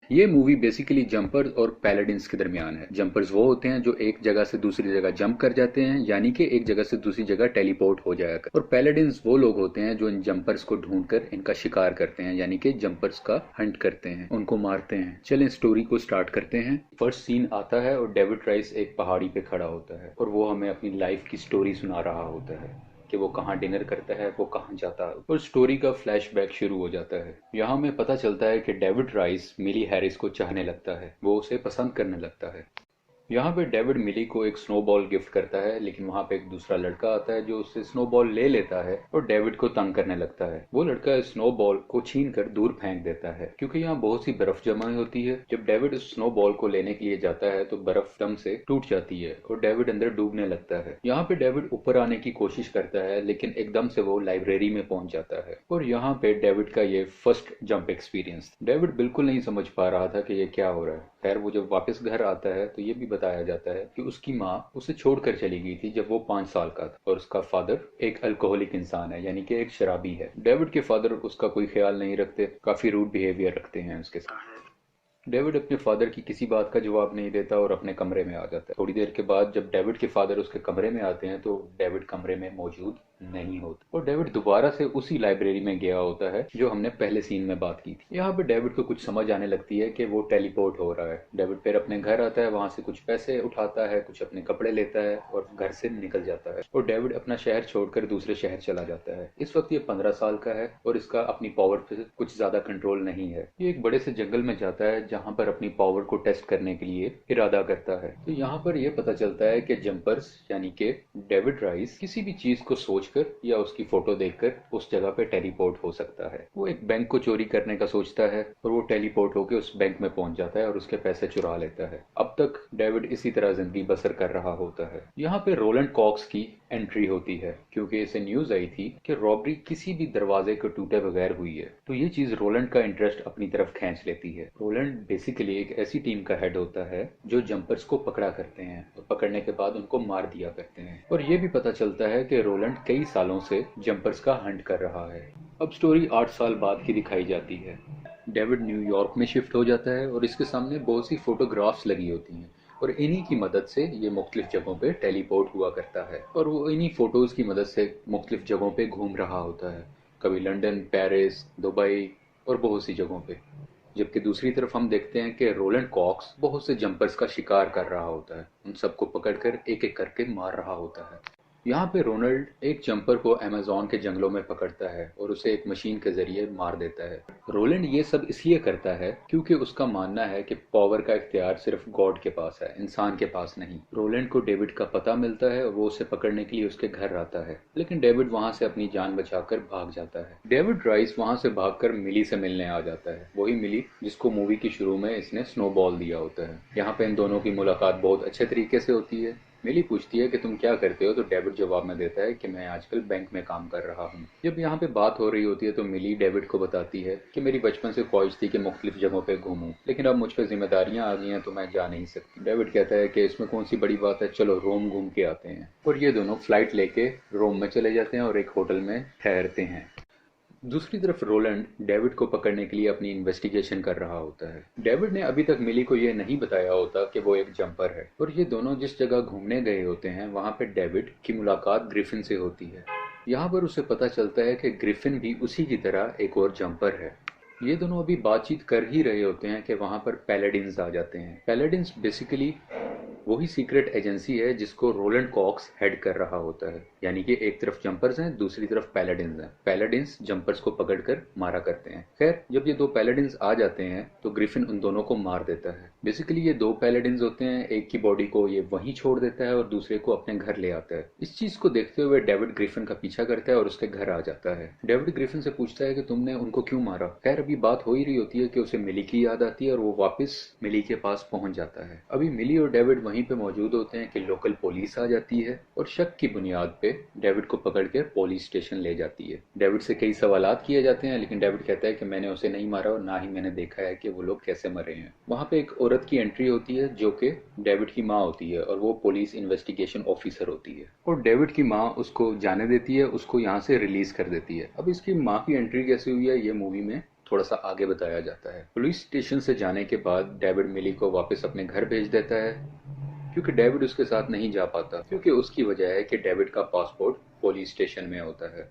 ये movie basically jumpers और पैलेडिन्स के दरमियान है। जंपर्स वो होते हैं जो एक जगह से दूसरी जगह जंप कर जाते हैं, यानी कि एक जगह से दूसरी जगह टेलीपोर्ट हो जाया कर। और पैलेडिन्स वो लोग होते हैं जो इन जंपर्स को ढूंढकर इनका शिकार करते हैं, यानी कि जंपर्स का हंट करते हैं, उनको मारते हैं। चलें स्टोरी को स्टार्ट करते हैं। फर्स्ट सीन आता है और डेविड राइस एक पहाड़ी पे खड़ा होता है और वो हमें अपनी लाइफ की स्टोरी सुना रहा होता है कि वो कहाँ डिनर करता है, वो कहाँ जाता है, और स्टोरी का फ्लैशबैक शुरू हो जाता है। यहाँ हमें पता चलता है कि डेविड राइस मिली हैरिस को चाहने लगता है, वो उसे पसंद करने लगता है। यहाँ पे डेविड मिली को एक स्नोबॉल गिफ्ट करता है, लेकिन वहाँ पे एक दूसरा लड़का आता है जो उससे स्नोबॉल ले लेता है और डेविड को तंग करने लगता है। वो लड़का स्नोबॉल को छीन कर दूर फेंक देता है क्योंकि यहाँ बहुत सी बर्फ जमा होती है। जब डेविड उस स्नोबॉल को लेने के लिए जाता है तो बर्फ दम से टूट जाती है और डेविड अंदर डूबने लगता है। यहाँ पे डेविड ऊपर आने की कोशिश करता है, लेकिन एकदम से वो लाइब्रेरी में पहुंच जाता है और यहाँ पे डेविड का ये फर्स्ट जंप एक्सपीरियंस। डेविड बिल्कुल नहीं समझ पा रहा था कि ये क्या हो रहा है। खैर वो जब वापस घर आता है तो ये भी बताया जाता है कि उसकी माँ उसे छोड़कर चली गई थी जब वो 5 साल का था और उसका फादर एक अल्कोहलिक इंसान है, यानी कि एक शराबी है। डेविड के फादर उसका कोई ख्याल नहीं रखते, काफी रूड बिहेवियर रखते हैं उसके साथ। डेविड अपने फादर की किसी बात का जवाब नहीं देता और अपने कमरे में आ जाता है। थोड़ी देर के बाद जब डेविड के फादर उसके कमरे में आते हैं तो डेविड कमरे में मौजूद नहीं होता और डेविड दोबारा से उसी लाइब्रेरी में गया होता है जो हमने पहले सीन में बात की थी। यहाँ पे डेविड को कुछ समझ आने लगती है कि वो टेलीपोर्ट हो रहा है। डेविड फिर अपने घर आता है, वहां से कुछ पैसे उठाता है, कुछ अपने कपड़े लेता है और घर से निकल जाता है और डेविड अपना शहर छोड़कर दूसरे शहर चला जाता है। इस वक्त ये 15 साल का है और इसका अपनी पावर पे कुछ ज्यादा कंट्रोल नहीं है। ये एक बड़े से जंगल में जाता है जहाँ पर अपनी पावर को टेस्ट करने के लिए इरादा करता है। तो यहाँ पर यह पता चलता है कि जंपर्स यानी कि डेविड राइस किसी भी चीज को सोचकर या उसकी फोटो देखकर उस जगह पे टेलीपोर्ट हो सकता है। वो एक बैंक को चोरी करने का सोचता है और वो टेलीपोर्ट होकर उस बैंक में पहुंच जाता है और उसके पैसे चुरा लेता है। अब तक डेविड इसी तरह जिंदगी बसर कर रहा होता है। यहाँ पे रोलैंड कॉक्स की एंट्री होती है क्योंकि इसे न्यूज आई थी कि रॉबरी किसी भी दरवाजे को टूटे बगैर हुई है। तो ये चीज रोलैंड का इंटरेस्ट अपनी तरफ खींच लेती है। रोलैंड बेसिकली एक ऐसी टीम का हेड होता है जो जंपर्स को पकड़ा करते हैं और पकड़ने के बाद उनको मार दिया करते हैं। और ये भी पता चलता है कि रोलैंड कई सालों से जंपर्स का हंट कर रहा है। अब स्टोरी 8 साल बाद की दिखाई जाती है। डेविड न्यूयॉर्क में शिफ्ट हो जाता है और इसके सामने बहुत सी फोटोग्राफ्स लगी होती हैं और इन्हीं की मदद से ये मुख्तलिफ जगहों पे टेलीपोर्ट हुआ करता है और वो इन्हीं फोटोज की मदद से मुख्तलिफ जगहों पे घूम रहा होता है, कभी लंदन, पेरिस, दुबई और बहुत सी जगहों पे। जबकि दूसरी तरफ हम देखते हैं कि रोलैंड कॉक्स बहुत से जंपर्स का शिकार कर रहा होता है, उन सबको पकड़कर एक एक करके मार रहा होता है। यहाँ पे रोनाल्ड एक जंपर को अमेज़न के जंगलों में पकड़ता है और उसे एक मशीन के जरिए मार देता है। रोलैंड ये सब इसलिए करता है क्योंकि उसका मानना है कि पावर का इख्तियार सिर्फ गॉड के पास है, इंसान के पास नहीं। रोलैंड को डेविड का पता मिलता है और वो उसे पकड़ने के लिए उसके घर आता है, लेकिन डेविड वहां से अपनी जान बचाकर भाग जाता है। डेविड राइस वहां से भागकर मिली से मिलने आ जाता है, वही मिली जिसको मूवी की शुरू में इसने स्नोबॉल दिया होता है। यहाँ पे इन दोनों की मुलाकात बहुत अच्छे तरीके से होती है। मिली पूछती है कि तुम क्या करते हो, तो डेविड जवाब में देता है कि मैं आजकल बैंक में काम कर रहा हूँ। जब यहाँ पे बात हो रही होती है तो मिली डेविड को बताती है कि मेरी बचपन से ख्वाहिश थी कि मुख्तलिफ जगहों पे घूमूं, लेकिन अब मुझ पर जिम्मेदारियां आ गई हैं तो मैं जा नहीं सकती। डेविड कहता है कि इसमें कौन सी बड़ी बात है, चलो रोम घूम के आते हैं। और ये दोनों फ्लाइट लेके रोम में चले जाते हैं और एक होटल में ठहरते हैं। दूसरी तरफ रोलैंड डेविड को पकड़ने के लिए अपनी इन्वेस्टिगेशन कर रहा होता है। डेविड ने अभी तक मिली को यह नहीं बताया होता कि वो एक जंपर है और ये दोनों जिस जगह घूमने गए होते हैं वहां पे डेविड की मुलाकात ग्रिफिन से होती है। यहाँ पर उसे पता चलता है कि ग्रिफिन भी उसी की तरह एक और जंपर है। ये दोनों अभी बातचीत कर ही रहे होते हैं कि वहां पर पैलेडिन्स आ जाते हैं। पैलेडिन्स बेसिकली वही सीक्रेट एजेंसी है जिसको रोलैंड कॉक्स हेड कर रहा होता है, यानी कि एक तरफ जंपर्स हैं, दूसरी तरफ पैलेडिन्स हैं। पैलेडिन्स जंपर्स को पकड़कर मारा करते हैं। खैर जब ये दो पैलेडिन्स आ जाते हैं तो ग्रिफिन उन दोनों को मार देता है। बेसिकली ये दो पैलेडिन्स होते हैं, एक की बॉडी को ये वहीं छोड़ देता है और दूसरे को अपने घर ले आता है। इस चीज को देखते हुए डेविड ग्रिफिन का पीछा करता है और उसके घर आ जाता है। डेविड ग्रिफिन से पूछता है कि तुमने उनको क्यों मारा। खैर अभी बात हो ही रही होती है कि उसे मिली की याद आती है और वो वापस मिली के पास पहुंच जाता है। अभी मिली और डेविड वहीं पे मौजूद होते हैं कि लोकल पुलिस आ जाती है और शक की बुनियाद पे डेविड को पकड़ के पुलिस स्टेशन ले जाती है। डेविड से कई सवालात किए जाते हैं, लेकिन डेविड कहता है कि मैंने उसे नहीं मारा और ना ही मैंने देखा है कि वो लोग कैसे मरे हैं। वहां पे एक औरत की एंट्री होती है जो कि डेविड की माँ होती है और वो पुलिस इन्वेस्टिगेशन ऑफिसर होती है और डेविड की माँ उसको जाने देती है, उसको यहाँ से रिलीज कर देती है। अब इसकी माँ की एंट्री कैसे हुई है ये मूवी में थोड़ा सा आगे बताया जाता है। पुलिस स्टेशन से जाने के बाद डेविड मिली को वापस अपने घर भेज देता है, क्योंकि डेविड उसके साथ नहीं जा पाता, क्योंकि उसकी वजह है कि डेविड का पासपोर्ट पुलिस स्टेशन में होता है।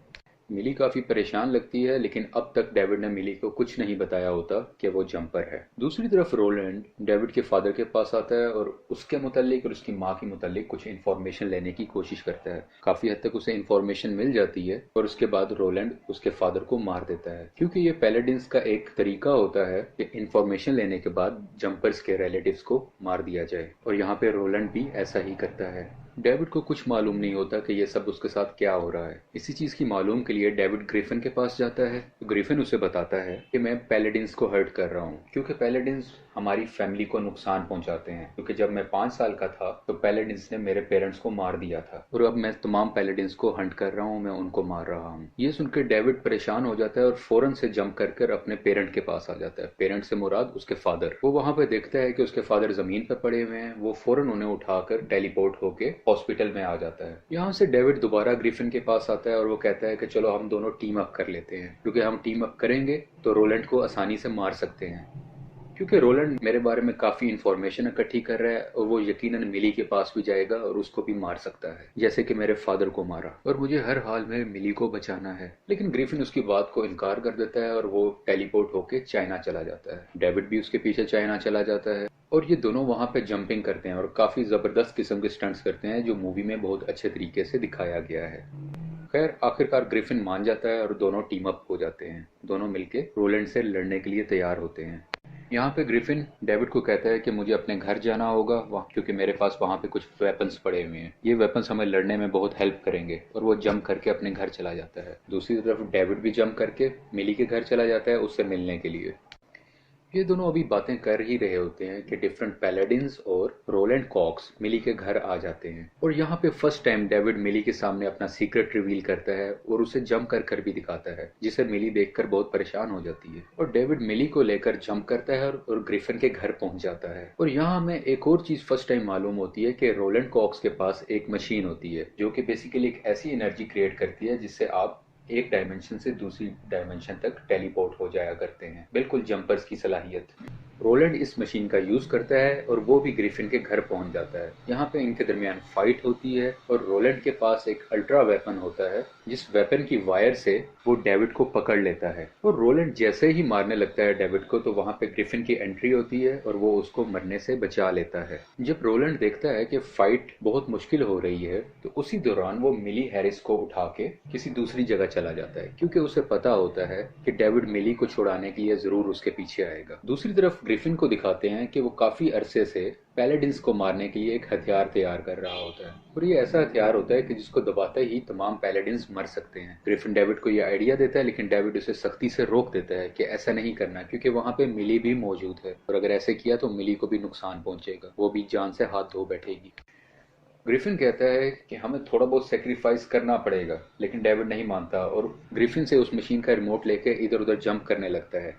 मिली काफी परेशान लगती है, लेकिन अब तक डेविड ने मिली को कुछ नहीं बताया होता कि वो जंपर है। दूसरी तरफ रोलैंड डेविड के फादर के पास आता है और उसके मुतालिक और उसकी माँ के मुतालिक कुछ इन्फॉर्मेशन लेने की कोशिश करता है। काफी हद तक उसे इन्फॉर्मेशन मिल जाती है और उसके बाद रोलैंड उसके फादर को मार देता है, क्योंकि ये पैलेडिन्स का एक तरीका होता है कि इन्फॉर्मेशन लेने के बाद जंपर्स के रिलेटिव्स को मार दिया जाए, और यहाँ पे रोलैंड भी ऐसा ही करता है। डेविड को कुछ मालूम नहीं होता कि ये सब उसके साथ क्या हो रहा है। इसी चीज की मालूम के लिए डेविड ग्रिफिन के पास जाता है, तो ग्रिफिन उसे बताता है कि मैं पैलेडिन्स को हर्ट कर रहा हूँ, क्योंकि पैलेडिन्स हमारी फैमिली को नुकसान पहुंचाते हैं। क्योंकि जब मैं 5 साल का था तो पैलेडिन्स ने मेरे पेरेंट्स को मार दिया था, और अब मैं तमाम पैलेडिन्स को हंट कर रहा हूँ, मैं उनको मार रहा हूँ। ये सुनकर डेविड परेशान हो जाता है और फौरन से जंप कर अपने पेरेंट के पास आ जाता है। पेरेंट से मुराद उसके फादर। वो वहां पे देखता है कि उसके फादर जमीन पर पड़े हुए हैं। वो फौरन उन्हें उठाकर टेलीपोर्ट होके हॉस्पिटल में आ जाता है। यहाँ से डेविड दोबारा ग्रिफिन के पास आता है और वो कहता है कि चलो हम दोनों टीम अप कर लेते हैं, क्योंकि हम टीम अप करेंगे तो रोलैंड को आसानी से मार सकते हैं। क्योंकि रोलैंड मेरे बारे में काफी इन्फॉर्मेशन इकट्ठी कर रहा है और वो यकीनन मिली के पास भी जाएगा और उसको भी मार सकता है, जैसे कि मेरे फादर को मारा, और मुझे हर हाल में मिली को बचाना है। लेकिन ग्रिफिन उसकी बात को इनकार कर देता है और वो टेलीपोर्ट होके चाइना चला जाता है। डेविड भी उसके पीछे चाइना चला जाता है और ये दोनों वहां पे जंपिंग करते हैं और काफी जबरदस्त किस्म के स्टंट्स करते हैं, जो मूवी में बहुत अच्छे तरीके से दिखाया गया है। खैर आखिरकार ग्रिफिन मान जाता है और दोनों टीम अप हो जाते हैं। दोनों मिलके रोलैंड से लड़ने के लिए तैयार होते हैं। यहाँ पे ग्रिफिन डेविड को कहता है कि मुझे अपने घर जाना होगा वहाँ, क्योंकि मेरे पास वहाँ पे कुछ वेपन्स पड़े हुए हैं। ये वेपन्स हमें लड़ने में बहुत हेल्प करेंगे, और वो जंप करके अपने घर चला जाता है। दूसरी तरफ डेविड भी जंप करके मिली के घर चला जाता है उससे मिलने के लिए। ये दोनों अभी बातें कर ही रहे होते हैं कि डिफरेंट पैलेडिन्स और रोलैंड कॉक्स मिली के घर आ जाते हैं, और यहाँ पे फर्स्ट टाइम डेविड मिली के सामने अपना सीक्रेट रिवील करता है और उसे जंप कर भी दिखाता है, जिसे मिली देखकर बहुत परेशान हो जाती है। और डेविड मिली को लेकर जंप करता है और ग्रिफिन के घर पहुंच जाता है। और यहाँ हमें एक और चीज फर्स्ट टाइम मालूम होती है कि रोलैंड कॉक्स के पास एक मशीन होती है, जो कि बेसिकली एक ऐसी एनर्जी क्रिएट करती है जिससे आप एक डायमेंशन से दूसरी डायमेंशन तक टेलीपोर्ट हो जाया करते हैं, बिल्कुल जंपर्स की सलाहियत। रोलैंड इस मशीन का यूज करता है और वो भी ग्रिफिन के घर पहुंच जाता है। यहाँ पे इनके दरमियान फाइट होती है और रोलैंड के पास एक अल्ट्रा वेपन होता है, जिस वेपन की वायर से वो डेविड को पकड़ लेता है। और रोलैंड जैसे ही मारने लगता है डेविड को, तो वहां पे ग्रिफिन की एंट्री होती है और वो उसको मरने से बचा लेता है। जब रोलैंड देखता है कि फाइट बहुत मुश्किल हो रही है, तो उसी दौरान वो मिली हैरिस को उठा के किसी दूसरी जगह चला जाता है, क्योंकि उसे पता होता है कि डेविड मिली को छुड़ाने के लिए जरूर उसके पीछे आएगा। दूसरी तरफ ग्रिफिन को दिखाते हैं कि वो काफी अरसे से पैलेडिन्स को मारने के लिए एक हथियार तैयार कर रहा होता है, और ये ऐसा हथियार होता है कि जिसको दबाते ही तमाम पैलेडिन्स मर सकते हैं। ग्रिफिन डेविड को ये आइडिया देता है, लेकिन डेविड उसे सख्ती से रोक देता है कि ऐसा नहीं करना, क्योंकि वहां पे मिली भी मौजूद है और अगर ऐसे किया तो मिली को भी नुकसान पहुंचेगा, वो भी जान से हाथ धो बैठेगी। ग्रिफिन कहता है कि हमें थोड़ा बहुत सेक्रीफाइस करना पड़ेगा, लेकिन डेविड नहीं मानता और ग्रिफिन से उस मशीन का रिमोट लेके इधर उधर जंप करने लगता है,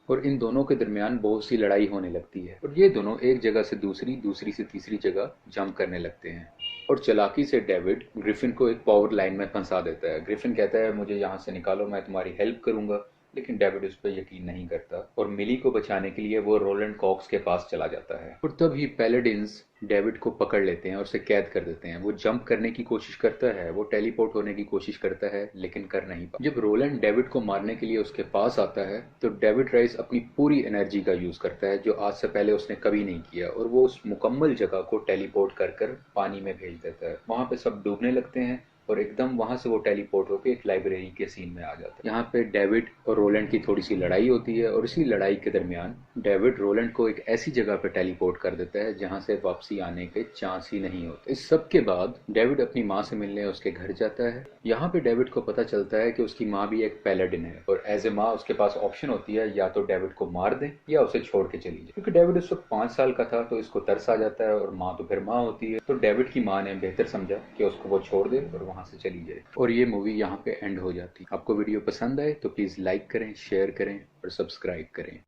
और इन दोनों के दरमियान बहुत सी लड़ाई होने लगती है और ये दोनों एक जगह से दूसरी, दूसरी से तीसरी जगह जंप करने लगते हैं। और चालाकी से डेविड ग्रिफिन को एक पावर लाइन में फंसा देता है। ग्रिफिन कहता है मुझे यहाँ से निकालो, मैं तुम्हारी हेल्प करूंगा, लेकिन डेविड उस पर यकीन नहीं करता और मिली को बचाने के लिए वो रोलैंड कॉक्स के पास चला जाता है। और तभी पैलेडिन्स डेविड को पकड़ लेते हैं और उसे कैद कर देते हैं। वो जंप करने की कोशिश करता है, वो टेलीपोर्ट होने की कोशिश करता है, लेकिन कर नहीं पाता। जब रोलैंड डेविड को मारने के लिए उसके पास आता है, तो डेविड राइस अपनी पूरी एनर्जी का यूज करता है, जो आज से पहले उसने कभी नहीं किया, और वो उस मुकम्मल जगह को टेलीपोर्ट कर पानी में भेज देता है। वहां पे सब डूबने लगते हैं और एकदम वहां से वो टेलीपोर्ट होकर एक लाइब्रेरी के सीन में आ जाता है। यहाँ पे डेविड और रोलैंड की थोड़ी सी लड़ाई होती है और इसी लड़ाई के दरमियान डेविड रोलैंड को एक ऐसी जगह पे टेलीपोर्ट कर देता है जहां से वापसी आने के चांस ही नहीं होते। इस सब के बाद डेविड अपनी माँ से मिलने उसके घर जाता है। यहाँ पे डेविड को पता चलता है कि उसकी माँ भी एक पैलेडिन है, और एज ए माँ उसके पास ऑप्शन होती है या तो डेविड को मार दे या उसे छोड़ के चली जाए। क्योंकि डेविड उस वक्त 5 साल का था, तो इसको तरस आ जाता है, और माँ तो फिर माँ होती है, तो डेविड की माँ ने बेहतर समझा कि उसको वो छोड़ दे और वहां से चली जाए। और ये मूवी यहाँ पे एंड हो जाती है। आपको वीडियो पसंद आए तो प्लीज लाइक करें, शेयर करें और सब्सक्राइब करें।